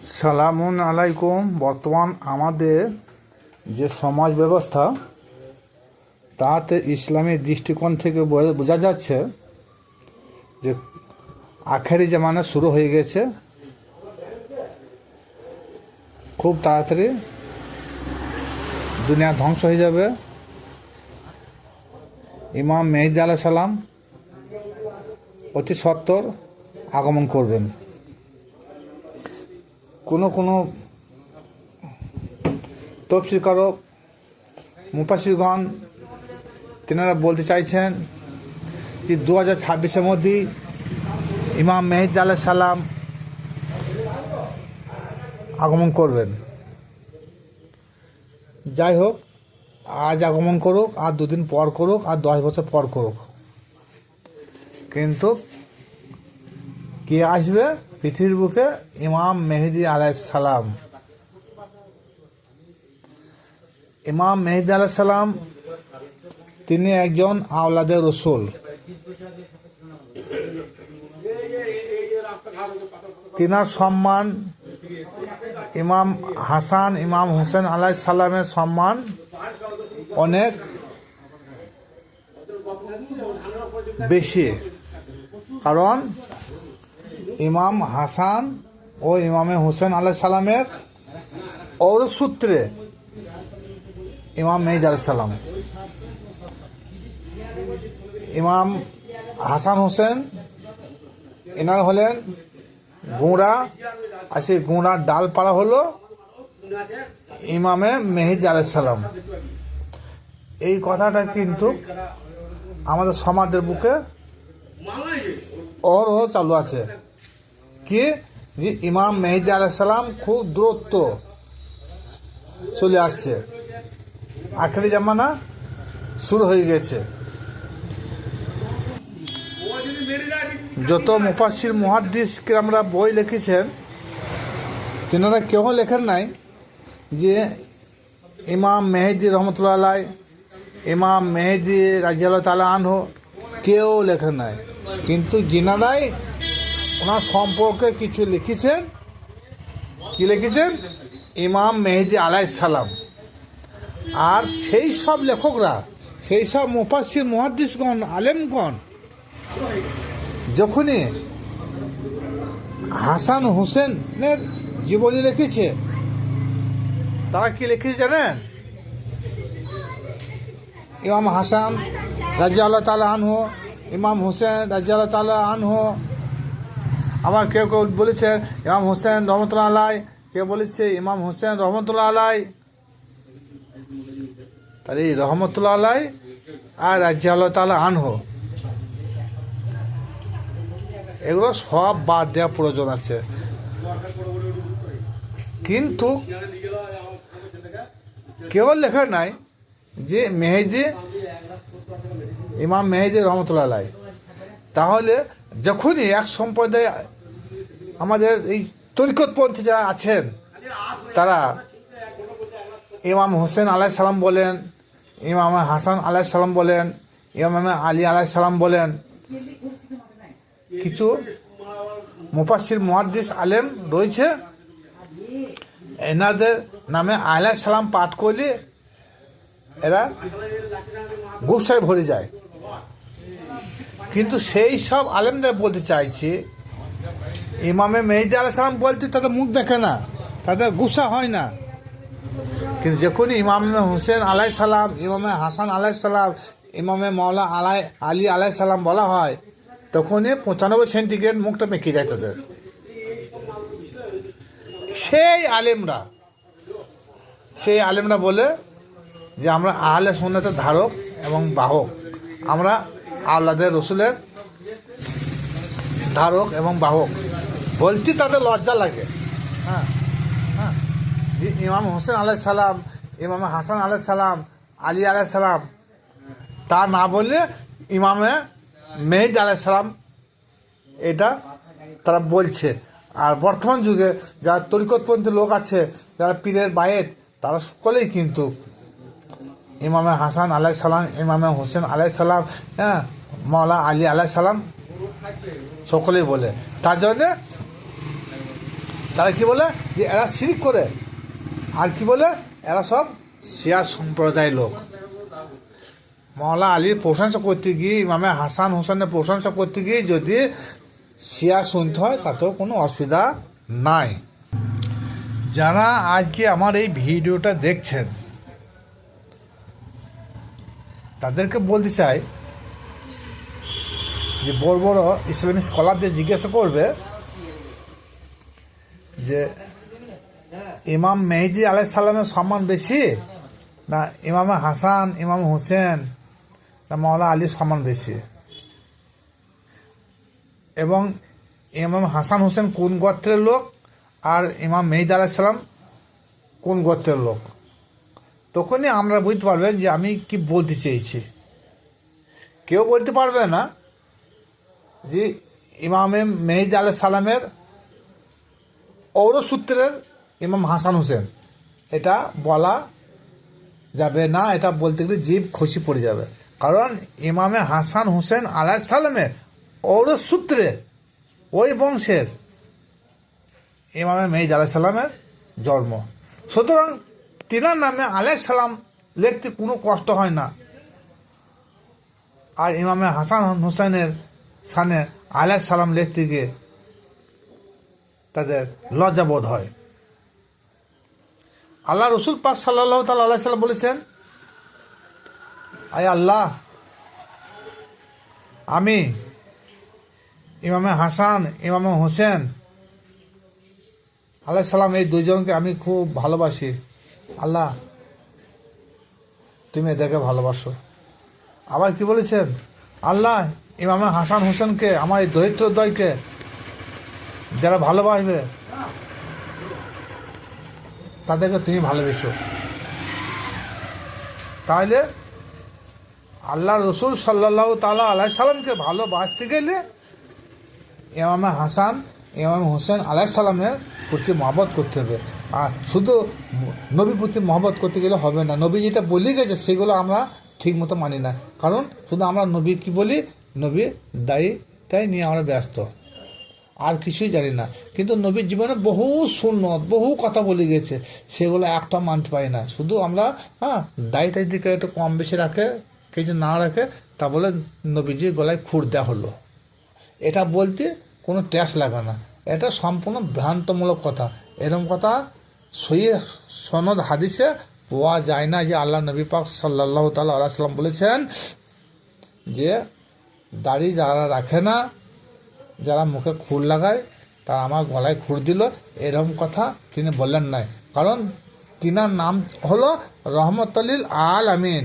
সালামুন আলাইকুম। বর্তমান আমাদের যে সমাজ ব্যবস্থা তাতে ইসলামী দৃষ্টিকোণ থেকে বোঝা যাচ্ছে যে আখেরি জামানা শুরু হয়ে গেছে। খুব তাড়াতাড়ি দুনিয়া ধ্বংস হয়ে যাবে। ইমাম মেহেদী আলাইহিস সালাম অতি সত্বর আগমন করবেন। কোনো তফসিরকারক মুফাসসিরগণ তেনারা বলতে চাইছেন যে 2026-এর মধ্যেই ইমাম মেহেদী আলাইহিস সালাম আগমন করবেন। যাই হোক, আজ আগমন করুক, আর দুদিন পর করুক, আর 10 বছর পর করুক, কিন্তু কে আসবে পৃথিবীর বুকে? ইমাম মেহেদী আলাইহিস সালাম। ইমাম মেহেদী আলাইহিস সালাম তিনি একজন আওলাদে রসুল। তিনার সম্মান ইমাম হাসান, ইমাম হোসেন আলাইহিস সালামের সম্মান অনেক বেশি, কারণ ইমাম হাসান ও ইমামে হোসেন আলাইহিস সালামের ঔরস সূত্রে ইমাম মেহেদী আলাইহিস সালাম। ইমাম হাসান হোসেন এনার হলেন গুঁড়া, আর সেই গুঁড়ার ডালপালা হলো ইমামে মেহেদী আলাইহিস সালাম। এই কথাটা কিন্তু আমাদের সমাজের বুকে অহরহ চালু আছে কি, যে ইমাম মেহেদী আলাইহিস সালাম খুব দ্রুত চলে আসছে, আখেরি জামানা শুরু হয়ে গেছে। যত মুফাসসির মুহাদ্দিস আমরা বই লিখেছেন, তেনারা কেউ লেখেন নাই যে ইমাম মেহেদী রহমতুল্লাহ আলাইহি, ইমাম মেহেদী রাদিয়াল্লাহু তাআলা আনহু, কেউ লেখেন নাই। কিন্তু যিনারাই ওনার সম্পর্কে কিছু লিখেছেন, কি লিখেছেন? ইমাম মেহেদী আলাইহিস সালাম। আর সেই সব লেখকরা, সেই সব মুফাসসির মুহাদ্দিসগণ, আলেমগণ যখনই হাসান হোসেনের জীবনী লিখেছে, তারা কি লিখেছে জানেন? ইমাম হাসান রাদিয়াল্লাহু তাআলা আনহু, ইমাম হোসেন রাদিয়াল্লাহু তাআলা আনহু। আবার কেউ কেউ বলেছে ইমাম হোসেন রহমতুল্লাহ আলাইহি, কেউ বলেছে ইমাম হোসেন রহমতুল্লাহ আলাইহি। তাহলে এই রহমতুল্লাহ আলাইহি আর রাদিয়াল্লাহু তাআলা আনহু, এগুলো সব বাদ দেওয়া প্রয়োজন আছে। কিন্তু কেউ লেখা নাই যে মেহেদী, ইমাম মেহেদী রহমতুল্লাহ আলাইহি। তাহলে যখনই এক সম্প্রদায় আমাদের এই তরিকতপন্থী যারা আছেন, তারা ইমাম হোসেন আলাইহিস সালাম বলেন, ইমাম হাসান আলাইহিস সালাম বলেন, ইমাম আলী আলাইহিস সালাম বলেন, কিছু মুফাসসির মুহাদ্দিস আলেম রয়েছে, এনাদের নামে আলাইহিস সালাম পাঠ করলে এরা গুসায় ভরে যায়। কিন্তু সেই সব আলেমদের বলতে চাইছি, ইমামে মেহেদী আলাইহিস সালাম বলতে তাদের মুখ দেখে না, তাদের গুসা হয় না। কিন্তু যখনই ইমামে হোসেন আলাইহিস সালাম, ইমামে হাসান আলাইহিস সালাম, ইমামে মাওলা আলী আলাইহিস সালাম বলা হয়, তখনই 95 সেন্টিগ্রেড মুখটা মেকে যায় তাদের। সেই আলেমরা বলে যে আমরা আহলে সুন্নাতের ধারক এবং বাহক, আমরা আওলাদে রসুলের ধারক এবং বাহক। বলতে তাদের লজ্জা লাগে। হ্যাঁ হ্যাঁ, ইমাম হোসেন আলাইহিস সালাম, ইমাম হাসান আলাইহিস সালাম, আলী আলাইহিস সালাম, তা না বললে ইমামে মেহেদী আলাইহিস সালাম, এটা তারা বলছে। আর বর্তমান যুগে যারা তরিকতপন্থী লোক আছে, যারা পীরের বায়েত, তারা সকলেই কিন্তু ইমামে হাসান আলাইহিস সালাম, ইমামে হোসেন আলাইহিস সালাম, হ্যাঁ, মাওলা আলী আলাইহিস সালাম সকলেই বলে। তার জন্যে তারা কি বলে যে এরা শিরক করে, আর কি বলে এরা সব শিয়া সম্প্রদায়ের লোক। মওলা আলীর প্রশংসা করতে গিয়ে, ইমামে হাসান হোসেনের প্রশংসা করতে গিয়ে যদি শিয়া শুনতে হয় তাতেও কোনো অসুবিধা নাই। যারা আজকে আমার এই ভিডিওটা দেখছেন তাদেরকে বলতে চাই যে বড় বড় ইসলামিক স্কলারদের জিজ্ঞাসা করবে যে ইমাম মেহেদী আলাইহিস সালামের সম্মান বেশি না ইমামে হাসান, ইমাম হোসেন না মওলা আলীর সম্মান বেশি, এবং ইমাম হাসান হোসেন কোন গোত্রের লোক আর ইমাম মেহেদী আলাইহিস সালাম কোন গোত্রের লোক, তখনই আমরা বুঝতে পারবেন যে আমি কি বলতে চেয়েছি। কেউ বলতে পারবে না যে ইমামে মেহেদী আলাইহিস সালামের ঔরসূত্রের ইমাম হাসান হোসেন, এটা বলা যাবে না। এটা বলতে গেলে জিভ খসি পড়ে যাবে, কারণ ইমামে হাসান হোসেন আলাইহিস সালামের ঔরসূত্রে ওই বংশের ইমামে মেহেদী আলাইহিস সালামের জন্ম। সুতরাং তিনার নামে আলাইহিস সালাম লিখতে কোনো কষ্ট হয় না, আর ইমামে হাসান হোসেনের সানে আলাইহিস সালাম লিখতে গিয়ে তাদের লজ্জাবোধ হয়। আল্লাহ রসুল পাক সাল্লাল্লাহু তাআলা আলাইহি সাল্লাম বলেছেন, আয় আল্লাহ, আমি ইমামে হাসান, ইমামে হোসেন আলাইহিস সালাম এই দুইজনকে আমি খুব ভালোবাসি। আল্লাহ, তুমি এদেরকে ভালোবাসো। আবার কি বলেছেন, আল্লাহ, ইমামে হাসান হোসেনকে, আমার এই দরিদ্রদ্বয়কে যারা ভালোবাসবে তাদেরকে তুমি ভালোবেসো। তাহলে আল্লাহ রসুল সাল্লাল্লাহু তাআলা আলাইহিস সালামকে ভালোবাসতে গেলে ইমামে হাসান, ইমাম হোসেন আলাইহিস সালামের প্রতি মহব্বত করতে হবে। আর শুধু নবীর প্রতি মহব্বত করতে গেলে হবে না, নবী যেটা বলে গেছে সেগুলো আমরা ঠিক মতো মানি না, কারণ শুধু আমরা নবী কি বলি, নবীর দায়িত্বটাই নিয়ে আমরা ব্যস্ত, আর কিছুই জানি না। কিন্তু নবীর জীবনে বহু সুন্নত, বহু কথা বলে গেছে, সেগুলো একটা মানতে পারি না। শুধু আমরা দায়িত্বের দিকে একটু কম বেশি রাখে, কিছু না রাখে, তা বলে নবীজির গলায় খুর দেওয়া হলো, এটা বলতে কোনো ট্যাক্স লাগে না। এটা সম্পূর্ণ ভ্রান্তমূলক কথা। এরকম কথা সহি সনদ হাদিসে পাওয়া যায় না যে আল্লাহ নবী পাক সাল্লাল্লাহু তাআলা আলাইহি সাল্লাম বলেছেন যে দাড়ি যারা রাখে না, যারা মুখে খুর লাগায়, তারা আমার গলায় খুর দিল, এরকম কথা তিনি বললেন নাই। কারণ তিনার নাম হলো রহমতুল আলামিন,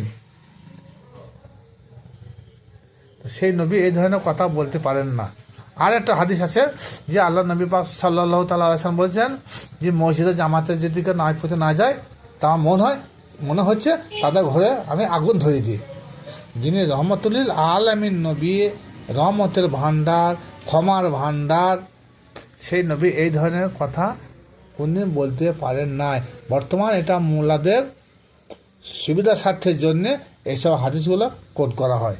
সেই নবী এই ধরনের কথা বলতে পারেন না। আর একটা হাদিস আছে যে আল্লাহ নবী পাক সাল্লাল্লাহু তাআলা আলাইহি সাল্লাম বলেছেন যে মসজিদে জামাতের যেদিকে নামাজ পড়তে না যায়, তা মনে হচ্ছে তাদের ঘরে আমি আগুন ধরিয়ে দিই। যিনি রহমতুল আলামিন নবী, রহমতের ভান্ডার, ক্ষমার ভান্ডার, সেই নবী এই ধরনের কথা কোনদিন বলতে পারেন নাই। বর্তমান এটা মোল্লাদের সুবিধা স্বার্থের জন্যে এইসব হাদিসগুলো কোট করা হয়।